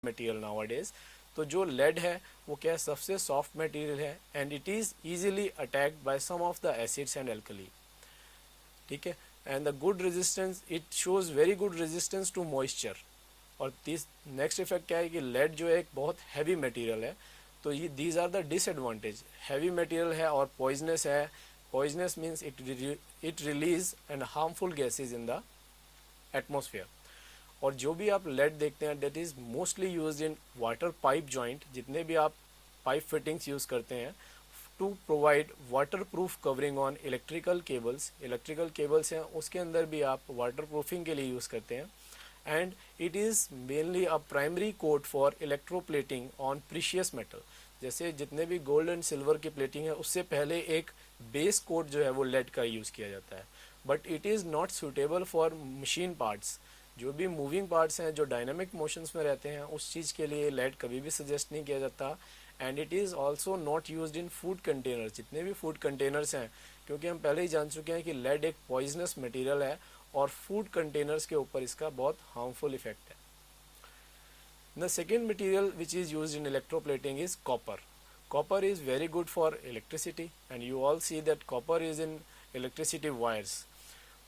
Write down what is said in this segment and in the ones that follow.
Material nowadays. तो जो lead है वो क्या है, सबसे सॉफ्ट मटेरियल है and it is easily attacked by some of the acids and alkali. ठीक है, and the good resistance, it shows very good resistance to moisture. और दिस नेक्स्ट इफेक्ट क्या है कि लेड जो है एक बहुत हैवी मटेरियल है, तो ये these are the disadvantage. Heavy material है और पॉइजनस है। Poisonous means it release and harmful gases in the atmosphere. और जो भी आप लेड देखते हैं that is mostly used in water pipe joint, जितने भी आप पाइप फिटिंग्स यूज़ करते हैं to provide water proof covering on electrical cables. Electrical cables हैं उसके अंदर भी आप वाटर प्रूफिंग के लिए यूज़ करते हैं। And it is mainly a primary coat for electroplating on precious metal. जैसे जितने भी गोल्ड एंड सिल्वर की प्लेटिंग है उससे पहले एक बेस कोट जो है वो लेड का यूज़ किया जाता है। But it is not suitable for machine parts. जो भी मूविंग पार्ट्स हैं जो डायनामिक मोशंस में रहते हैं उस चीज़ के लिए लेड कभी भी सजेस्ट नहीं किया जाता। And it is also not used in food containers, जितने भी फूड कंटेनर्स हैं, क्योंकि हम पहले ही जान चुके हैं कि लेड एक पॉइजनस मटेरियल है और फूड कंटेनर्स के ऊपर इसका बहुत हार्मफुल इफेक्ट है। The second material which is used in electroplating is copper. Copper is very good for electricity and you all see that copper is in electricity wires.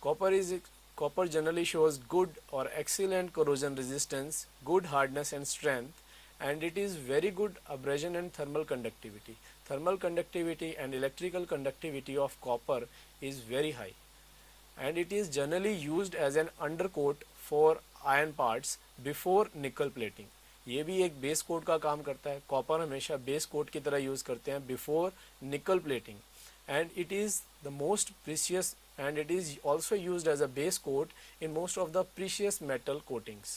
Copper is Copper generally shows good or excellent corrosion resistance, good hardness and strength, and it is very good abrasion and thermal conductivity. Thermal conductivity and electrical conductivity of copper is very high, and it is generally used as an undercoat for iron parts before nickel plating. ये भी एक base coat का काम करता है। Copper हमेशा base coat की तरह यूज़ करते हैं बिफोर निकल plating, and it is the most precious and it is also used as a base coat in most of the precious metal coatings.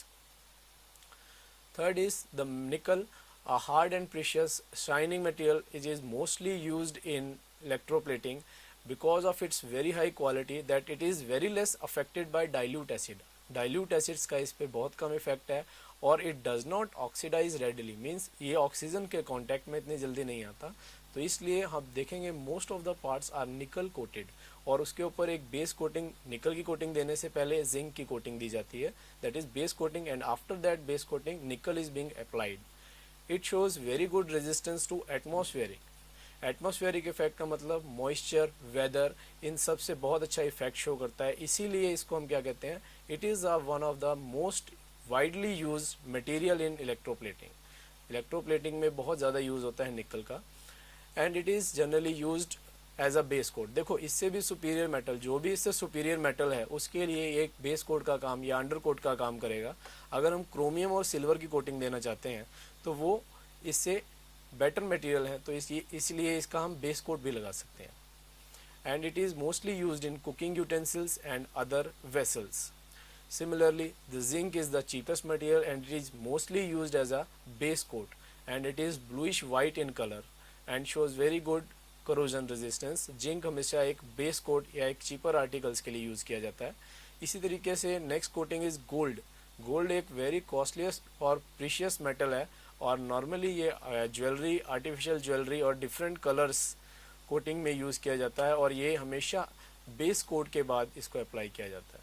Third is the nickel, a hard and precious shining material. It is mostly used in electroplating because of its very high quality that it is very less affected by dilute acid. Dilute acids का इस पे बहुत कम effect है और it does not oxidise readily, means ये oxygen के contact में इतनी जल्दी नहीं आता। तो इसलिए हम देखेंगे most of the parts are nickel coated और उसके ऊपर एक बेस कोटिंग, निकल की कोटिंग देने से पहले जिंक की कोटिंग दी जाती है, that is base coating, and after that base coating nickel is being applied. It shows very good resistance to atmospheric. Atmospheric effect का मतलब मॉइस्चर, वेदर, इन सब से बहुत अच्छा इफेक्ट शो करता है। इसीलिए इसको हम क्या कहते हैं, it is one of the most widely use material in electroplating. Electroplating में बहुत ज़्यादा यूज़ होता है निकल का, and it is generally used as a base coat. देखो इससे भी सुपीरियर मेटल, जो भी इससे सुपीरियर मेटल है उसके लिए एक बेस कोट का काम या अंडर कोट का काम करेगा। अगर हम क्रोमियम और सिल्वर की कोटिंग देना चाहते हैं तो वो इससे बेटर मटेरियल है, तो इसलिए इसका हम बेस कोट भी लगा सकते हैं। And it is mostly used in cooking utensils and other vessels. Similarly, the zinc is the cheapest material and it is mostly used as a base coat, and it is bluish white in color and shows very good corrosion resistance. Zinc हमेशा एक base coat या एक cheaper articles के लिए use किया जाता है। इसी तरीके से next coating is gold. Gold एक वेरी कॉस्टलीस्ट और प्रीशियस मेटल है और नॉर्मली ये ज्वेलरी, आर्टिफिशियल ज्वेलरी और डिफरेंट कलर्स कोटिंग में यूज़ किया जाता है और ये हमेशा बेस कोट के बाद इसको अप्लाई किया जाता है।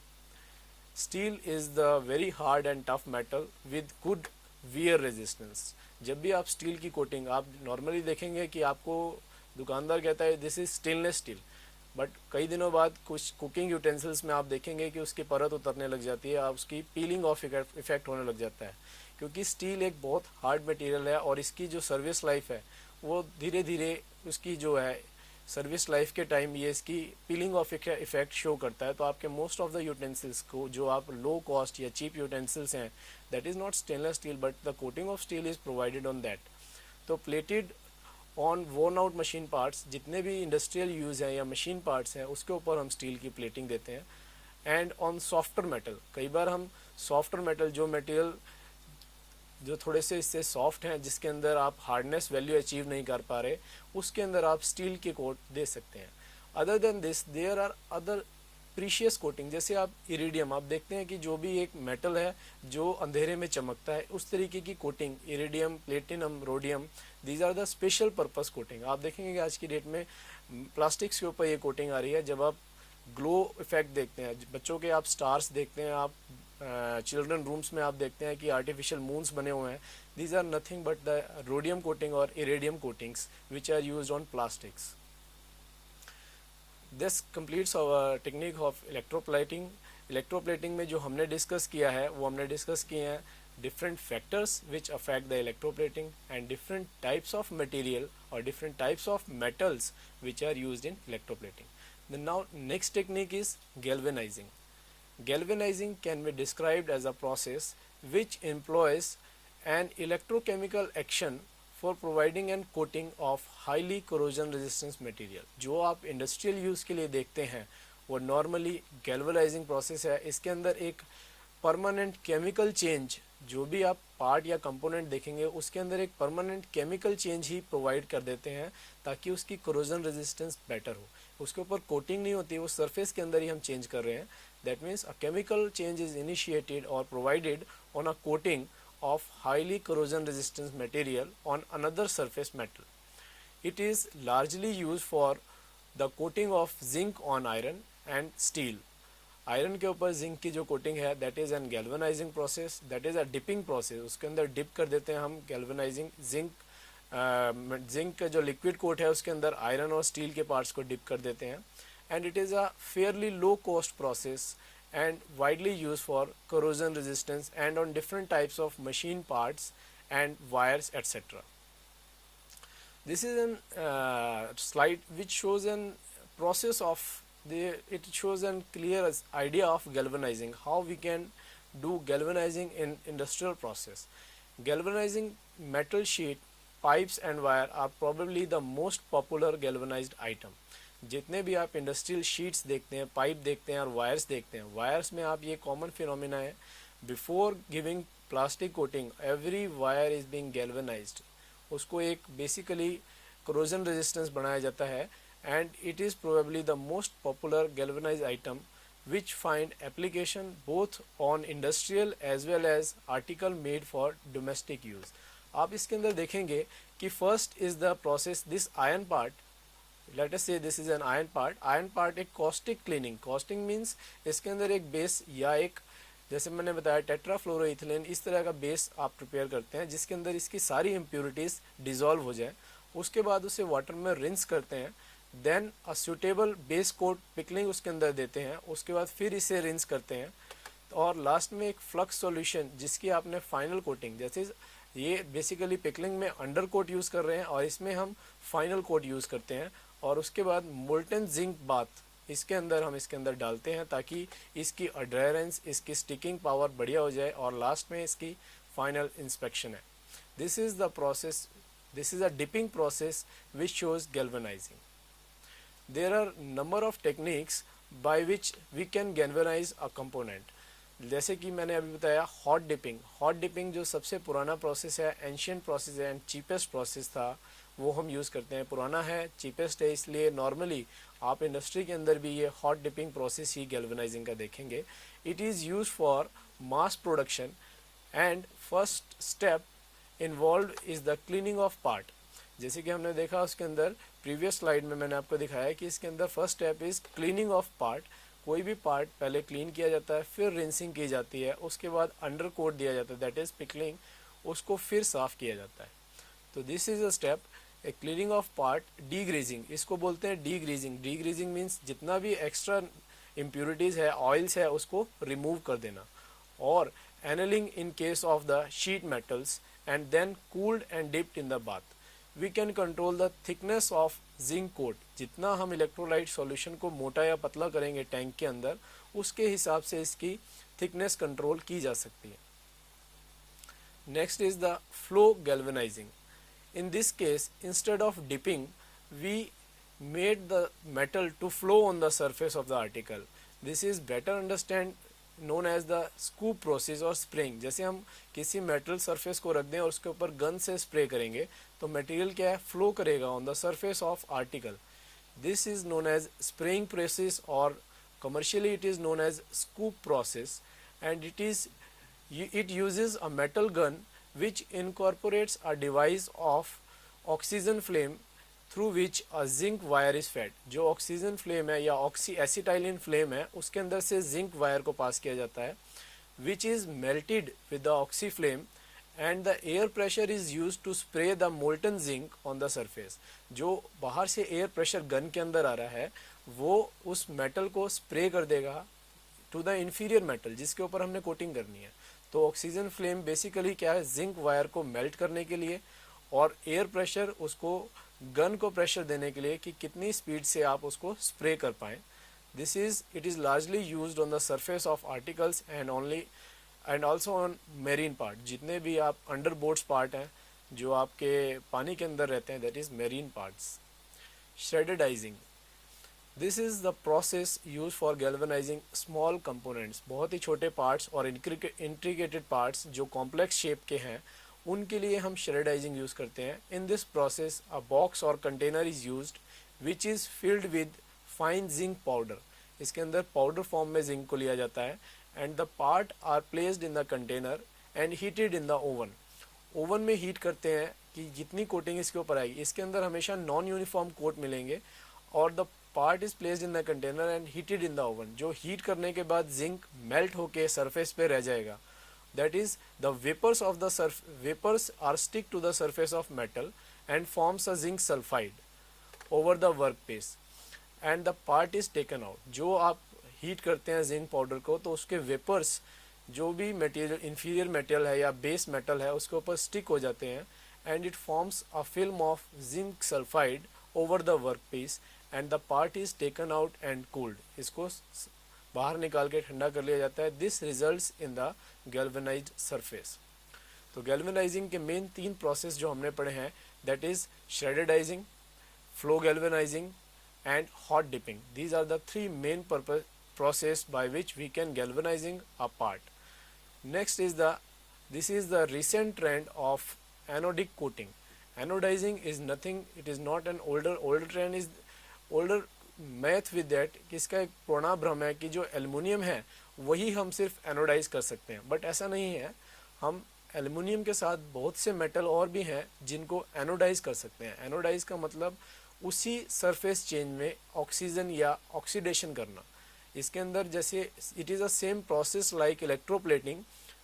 Steel is the very hard and tough metal with good wear resistance. जब भी आप स्टील की कोटिंग, आप नॉर्मली देखेंगे कि आपको दुकानदार कहता है this is stainless steel, but कई दिनों बाद कुछ कुकिंग यूटेंसिल्स में आप देखेंगे कि उसकी परत उतरने लग जाती है, उसकी पीलिंग ऑफ इफेक्ट होने लग जाता है, क्योंकि स्टील एक बहुत हार्ड मटेरियल है और इसकी जो सर्विस लाइफ है वो धीरे धीरे उसकी जो है सर्विस लाइफ के टाइम ये इसकी पीलिंग ऑफ इफेक्ट शो करता है। तो आपके मोस्ट ऑफ द यूटेंसिल्स को जो आप लो कॉस्ट या चीप यूटेंसिल्स हैं that is not stainless steel but the coating of steel is provided on that. तो plated on worn out machine parts, जितने भी इंडस्ट्रियल यूज़ हैं या मशीन पार्ट्स हैं उसके ऊपर हम स्टील की प्लेटिंग देते हैं। एंड ऑन सॉफ्टर मेटल, कई बार हम सॉफ्टर मेटल, जो मटेरियल जो थोड़े से इससे सॉफ्ट हैं, जिसके अंदर आप हार्डनेस वैल्यू अचीव नहीं कर पा रहे, उसके अंदर आप स्टील के कोट दे सकते हैं। Other than this there are other precious coating, जैसे आप इरिडियम, आप देखते हैं कि जो भी एक मेटल है जो अंधेरे में चमकता है उस तरीके की coating, iridium, platinum, rhodium, these are the special purpose coating. आप देखेंगे कि आज की डेट में प्लास्टिक्स के ऊपर ये कोटिंग आ रही है। जब आप ग्लो इफेक्ट देखते हैं, बच्चों के आप स्टार्स देखते हैं, आप चिल्ड्रन रूम्स में आप देखते हैं कि आर्टिफिशियल मून्स बने हुए हैं, these are nothing but the rhodium coating और iridium coatings which are used on plastics. This completes our technique of electroplating. Electroplating में जो हमने डिस्कस किया है वो हमने डिस्कस किए हैं different factors which affect the electroplating and different types of material or different types of metals which are used in electroplating. Then now next technique is galvanizing. Galvanizing can be described as a process which employs an electrochemical action for providing and coating of highly corrosion resistance material. जो आप industrial use के लिए देखते हैं वो normally galvanizing process है. इसके अंदर एक परमानेंट केमिकल चेंज, जो भी आप पार्ट या कंपोनेंट देखेंगे उसके अंदर एक परमानेंट केमिकल चेंज ही प्रोवाइड कर देते हैं ताकि उसकी कोरोजन रेजिस्टेंस बेटर हो. उसके ऊपर कोटिंग नहीं होती, वो सरफेस के अंदर ही हम चेंज कर रहे हैं. That means a chemical change is initiated और provided on a coating of highly corrosion resistance material on another surface metal. It is largely used for the coating of zinc on iron and steel. Iron के ऊपर zinc की जो coating है that is an galvanising process, that is a dipping process. उसके अंदर dip कर देते हैं हम गैल्वेनाइजिंग जिंक का जो लिक्विड कोट है उसके अंदर आयरन और स्टील के पार्ट्स को डिप कर देते हैं. And it is a fairly low cost process and widely used for corrosion resistance and on different types of machine parts and wires etc. This is an slide which shows an process of it shows a clear idea of galvanizing, how we can do galvanizing in industrial process. Galvanizing metal sheet, pipes and wire are probably the most popular galvanized item. जितने भी आप industrial sheets देखते हैं, pipe देखते हैं और wires देखते हैं, वायर्स में आप ये कॉमन फिनोमिना है, before giving plastic coating every wire is being galvanised. उसको एक बेसिकली कोरोजन रेजिस्टेंस बनाया जाता है and it is probably the most popular galvanised item which find application both on industrial as well as article made for domestic use. आप इसके अंदर देखेंगे कि first is the process, this iron part, let us say this is an iron part एक caustic cleaning. caustic means इसके अंदर एक base या एक, जैसे मैंने बताया टेट्राफ्लोरोइथिलीन, इस तरह का बेस आप प्रिपेयर करते हैं जिसके अंदर इसकी सारी इम्प्योरिटीज़ डिज़ोल्व हो जाए. उसके बाद उसे वाटर में रिंस करते हैं, then a suitable base coat pickling उसके अंदर देते हैं, उसके बाद फिर इसे रिंस करते हैं और लास्ट में एक फ्लक्स सॉल्यूशन जिसकी आपने फाइनल कोटिंग, जैसे ये बेसिकली पिकलिंग में अंडर कोट यूज़ कर रहे हैं और इसमें हम फाइनल कोट यूज़ करते हैं. और उसके बाद मोल्टन जिंक बाथ इसके अंदर हम इसके अंदर डालते हैं ताकि इसकी अड्रेरेंस, इसकी स्टिकिंग पावर बढ़िया हो जाए और लास्ट में इसकी फाइनल इंस्पेक्शन है. This is the process, this is a dipping process which shows galvanising. There are number of techniques by which we can galvanize a component. जैसे कि मैंने अभी बताया हॉट डिपिंग. हॉट डिपिंग जो सबसे पुराना प्रोसेस है, एंशियंट प्रोसेस है एंड चीपेस्ट प्रोसेस था, वो हम यूज़ करते हैं. पुराना है, चीपेस्ट है, इसलिए नॉर्मली आप इंडस्ट्री के अंदर भी ये हॉट डिपिंग प्रोसेस ही गैल्वेनाइजिंग का देखेंगे. It is use for mass production and first step involve is the cleaning of part. जैसे कि हमने देखा उसके अंदर प्रीवियस स्लाइड में मैंने आपको दिखाया कि इसके अंदर first step is cleaning of part. कोई भी पार्ट पहले क्लीन किया जाता है, फिर रिंसिंग की जाती है, उसके बाद अंडर कोट दिया जाता है, दैट इज़ पिकलिंग, उसको फिर साफ़ किया जाता है. तो this is a step, a cleaning of part. Degreasing इसको बोलते हैं, डीग्रीजिंग. डीग्रीजिंग मीन्स जितना भी एक्स्ट्रा इम्प्योरिटीज़ है, ऑयल्स है, उसको रिमूव कर देना. और annealing in case of the sheet metals and then cooled and dipped in the bath. We can control the thickness of zinc coat. जितना हम इलेक्ट्रोलाइट सॉल्यूशन को मोटा या पतला करेंगे टैंक के अंदर, उसके हिसाब से इसकी थिकनेस कंट्रोल की जा सकती है. Next is the flow galvanising. In this case instead of dipping we made the metal to flow on the surface of the article. This is better understand known as the scoop process और spraying. जैसे हम किसी metal surface को रख दें और उसके ऊपर गन से स्प्रे करेंगे तो मटेरियल क्या है, फ्लो करेगा on the surface of article. This is known as spraying process और commercially it is known as scoop process and it uses a metal gun which incorporates a device of oxygen flame through which a zinc wire is fed. जो oxygen flame है या oxy acetylene flame है उसके अंदर से zinc wire को पास किया जाता है. which is melted with the oxy flame and the air pressure is used to spray the molten zinc on the surface. जो बाहर से एयर प्रेशर गन के अंदर आ रहा है वो उस मेटल को स्प्रे कर देगा टू द इंफीरियर मेटल जिसके ऊपर हमने कोटिंग करनी है. तो ऑक्सीजन फ्लेम बेसिकली क्या है, जिंक वायर को मेल्ट करने के लिए और एयर प्रेशर उसको गन को प्रेशर देने के लिए कि कितनी स्पीड से आप उसको स्प्रे कर पाएँ. It is largely used on the surface of articles and also on marine part. जितने भी आप अंडर बोट्स पार्ट हैं जो आपके पानी के अंदर रहते हैं, that is marine parts. Shreddizing. This is the process used for galvanizing small components. बहुत ही छोटे parts और intricated parts जो complex shape के हैं उनके लिए हम shreddizing यूज़ करते हैं. In this process a box or container is used which is filled with fine zinc powder. इसके अंदर पाउडर फॉर्म में जिंक को लिया जाता है and the part are placed in the container and heated in the oven. Oven में heat करते हैं कि जितनी कोटिंग इसके ऊपर आएगी. इसके अंदर हमेशा नॉन यूनिफॉर्म कोट मिलेंगे और the part is placed in the container and heated in the oven. जो हीट करने के बाद जिंक मेल्ट होके सरफेस पे रह जाएगा. That is the vapours are stick to the surface of metal and forms a zinc sulphide over the work piece and the part is taken out. जो आप हीट करते हैं जिंक पाउडर को तो उसके वेपर्स जो भी मटेरियल इंफीरियर मेटल है या बेस मेटल है उसके ऊपर स्टिक हो जाते हैं and it forms a film of zinc sulphide over the work piece and the part is taken out and cooled. इसको बाहर निकाल के ठंडा कर लिया जाता है. This results in the galvanised surface. तो गैल्वेनाइजिंग के मेन 3 प्रोसेस जो हमने पढ़े हैं that is sherardising, flow galvanising and hot dipping. These are the 3 main process by which we can galvanizing a part. Next is this is the recent trend of anodic coating. Anodizing is nothing, it is not an older trend, is older myth with that कि इसका एक पुराना भ्रम है कि जो aluminium है वही हम सिर्फ एनोडाइज कर सकते हैं. बट ऐसा नहीं है. हम एल्युमिनियम के साथ बहुत से मेटल और भी हैं जिनको एनोडाइज कर सकते हैं. एनोडाइज का मतलब उसी सरफेस चेंज में ऑक्सीजन या ऑक्सीडेशन करना. इसके अंदर जैसे it is a same process like electroplating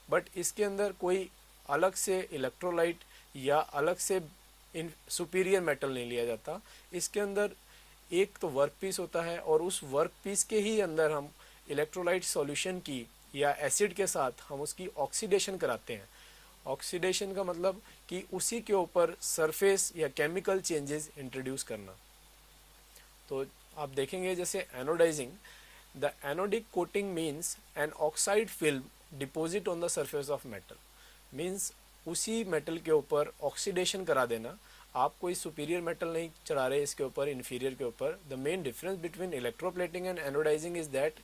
but इसके अंदर कोई अलग से इलेक्ट्रोलाइट या अलग से सुपीरियर मेटल नहीं लिया जाता. इसके अंदर एक तो वर्क पीस होता है और उस वर्क पीस के ही अंदर हम इलेक्ट्रोलाइट सॉल्यूशन की या एसिड के साथ हम उसकी ऑक्सीडेशन कराते हैं. ऑक्सीडेशन का मतलब कि उसी के ऊपर सरफेस या केमिकल चेंजेस इंट्रोड्यूस करना. तो आप देखेंगे जैसे anodising, the anodic coating means an oxide film deposit on the surface of metal. Means उसी मेटल के ऊपर ऑक्सीडेशन करा देना. आप कोई सुपीरियर मेटल नहीं चढ़ा रहे इसके ऊपर, इन्फीरियर के ऊपर. The main difference between electroplating and anodising is that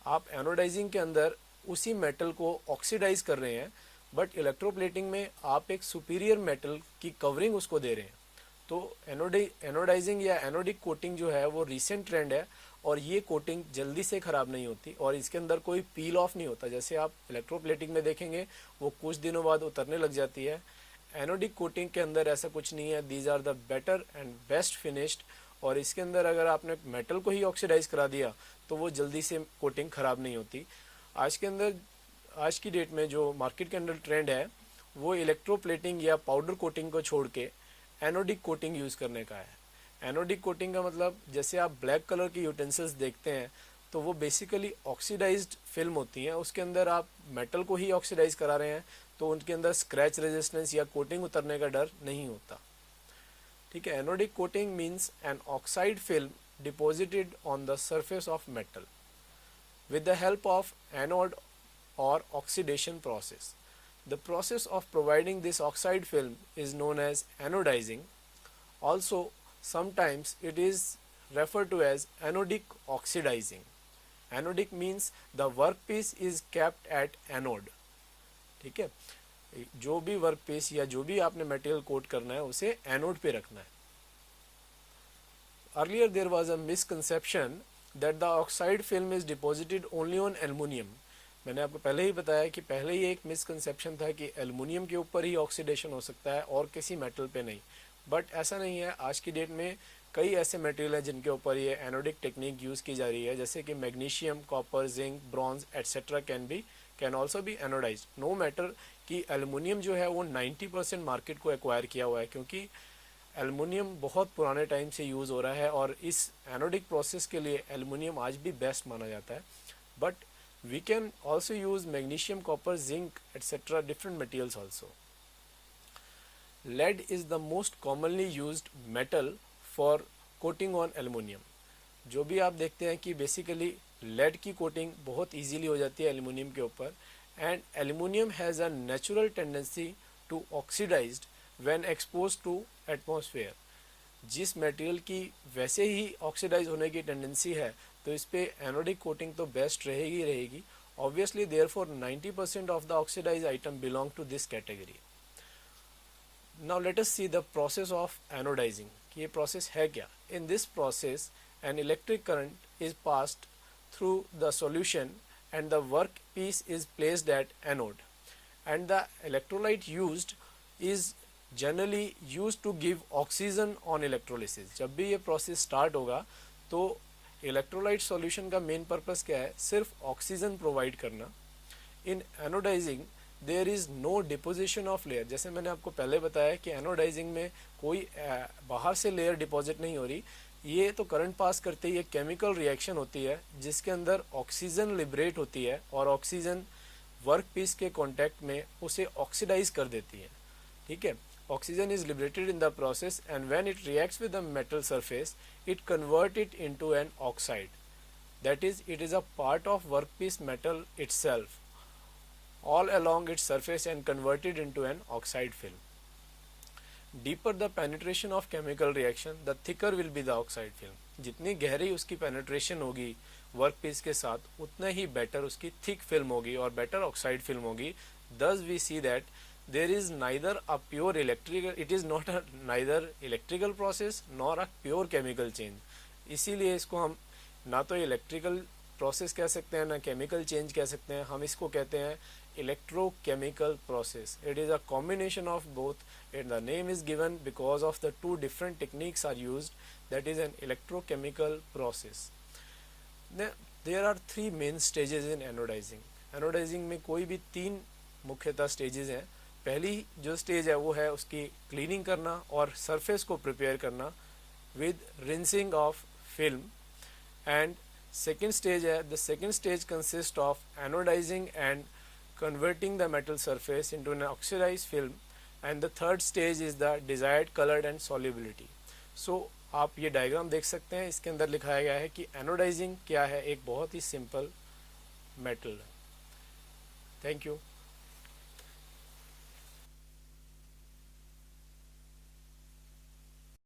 आप एनोडाइजिंग के अंदर उसी मेटल को ऑक्सीडाइज कर रहे हैं बट इलेक्ट्रोप्लेटिंग में आप एक सुपीरियर मेटल की कवरिंग उसको दे रहे हैं. तो एनोडाइजिंग या एनोडिक कोटिंग जो है वो रिसेंट ट्रेंड है और ये कोटिंग जल्दी से ख़राब नहीं होती और इसके अंदर कोई पील ऑफ नहीं होता. जैसे आप इलेक्ट्रोप्लेटिंग में देखेंगे वो कुछ दिनों बाद उतरने लग जाती है. एनोडिक कोटिंग के अंदर ऐसा कुछ नहीं है. These are the better and best finished. और इसके अंदर अगर आपने मेटल को ही ऑक्सीडाइज करा दिया तो वो जल्दी से कोटिंग ख़राब नहीं होती. आज की डेट में जो मार्केट के अंदर ट्रेंड है वो इलेक्ट्रोप्लेटिंग या पाउडर कोटिंग को छोड़ के एनोडिक कोटिंग यूज़ करने का है. एनोडिक कोटिंग का मतलब जैसे आप ब्लैक कलर की यूटेंसिल्स देखते हैं तो वो बेसिकली ऑक्सीडाइज्ड फिल्म होती हैं. उसके अंदर आप मेटल को ही ऑक्सीडाइज करा रहे हैं तो उनके अंदर स्क्रैच रेजिस्टेंस या कोटिंग उतरने का डर नहीं होता. ठीक है. Anodic coating means an oxide film deposited on the surface of metal with the help of anode or oxidation process. The process of providing this oxide film is known as anodizing. Also, sometimes it is referred to as anodic oxidizing. Anodic means the workpiece is kept at anode. ठीक है. जो भी workpiece या जो भी आपने material coat करना है उसे एनोड पे रखना है. Earlier there was a misconception that the oxide film is deposited only on aluminum. मैंने आपको पहले ही बताया कि पहले ही एक मिसकंसेप्शन था कि एल्युमिनियम के ऊपर ही ऑक्सीडेशन हो सकता है और किसी मेटल पे नहीं. बट ऐसा नहीं है. आज की डेट में कई ऐसे मटेरियल हैं जिनके ऊपर ये एनोडिक टेक्निक यूज़ की जा रही है जैसे कि magnesium, copper, zinc, bronze etcetera can be can also be anodised, no matter कि एल्युमिनियम जो है वो 90% मार्केट को एक्वायर किया हुआ है, क्योंकि एल्युमिनियम बहुत पुराने टाइम से यूज़ हो रहा है और इस एनोडिक प्रोसेस के लिए एल्युमिनियम आज भी बेस्ट माना जाता है. But we can also use magnesium, copper, zinc etcetera different materials also. Lead is the most commonly used metal for coating on aluminium. जो भी आप देखते हैं कि बेसिकली lead की कोटिंग बहुत इजीली हो जाती है एल्युमिनियम के ऊपर, and aluminium has a natural tendency to oxidised when exposed to atmosphere. जिस मटेरियल की वैसे ही ऑक्सीडाइज होने की टेंडेंसी है, तो इस पे एनोडिक कोटिंग तो बेस्ट रहेगी. Obviously therefore 90% of the oxidise item belong to this category. Now let us see the process of anodizing. कि ये process है क्या? In this process, an electric current is passed through the solution and the workpiece is placed at anode. And the electrolyte used is generally used to give oxygen on electrolysis. जब भी ये process start होगा, तो electrolyte solution का main purpose क्या है? सिर्फ oxygen provide करना. In anodizing, there is no deposition of layer. जैसे मैंने आपको पहले बताया कि एनोडाइजिंग में कोई बाहर से लेयर डिपॉजिट नहीं हो रही. ये तो करंट पास करते ही एक केमिकल रिएक्शन होती है जिसके अंदर ऑक्सीजन लिबरेट होती है और ऑक्सीजन वर्क पीस के कॉन्टैक्ट में उसे ऑक्सीडाइज कर देती है. ठीक है, oxygen is liberated in the process and when it reacts with the metal surface it convert it into an oxide. That is it is a part of work piece metal itself all along its surface and converted into an oxide film. Deeper the penetration of chemical reaction, the thicker will be the oxide film. जितनी गहरी उसकी penetration होगी workpiece के साथ, उतना ही better उसकी thick film होगी और better oxide film होगी. Thus we see that there is neither a pure electrical, it is not a neither electrical process nor a pure chemical change. इसीलिए इसको हम ना तो इलेक्ट्रिकल प्रोसेस कह सकते हैं ना केमिकल चेंज कह सकते हैं, हम इसको कहते हैं electrochemical process. It is a combination of both, and the name is given because of the two different techniques are used, that is an electrochemical process. There are three main stages in anodizing. Anodizing में कोई भी तीन मुख्यतः stages हैं. पहली जो stage है वो है उसकी cleaning करना और surface को prepare करना with rinsing of film, and second stage है, the second stage consists of anodizing and converting the metal surface into an oxidized film, and the third stage is the desired color and solubility. So आप ये diagram देख सकते हैं, इसके अंदर लिखाया गया है कि एनोडाइजिंग क्या है. एक बहुत ही सिंपल मेटल. Thank you.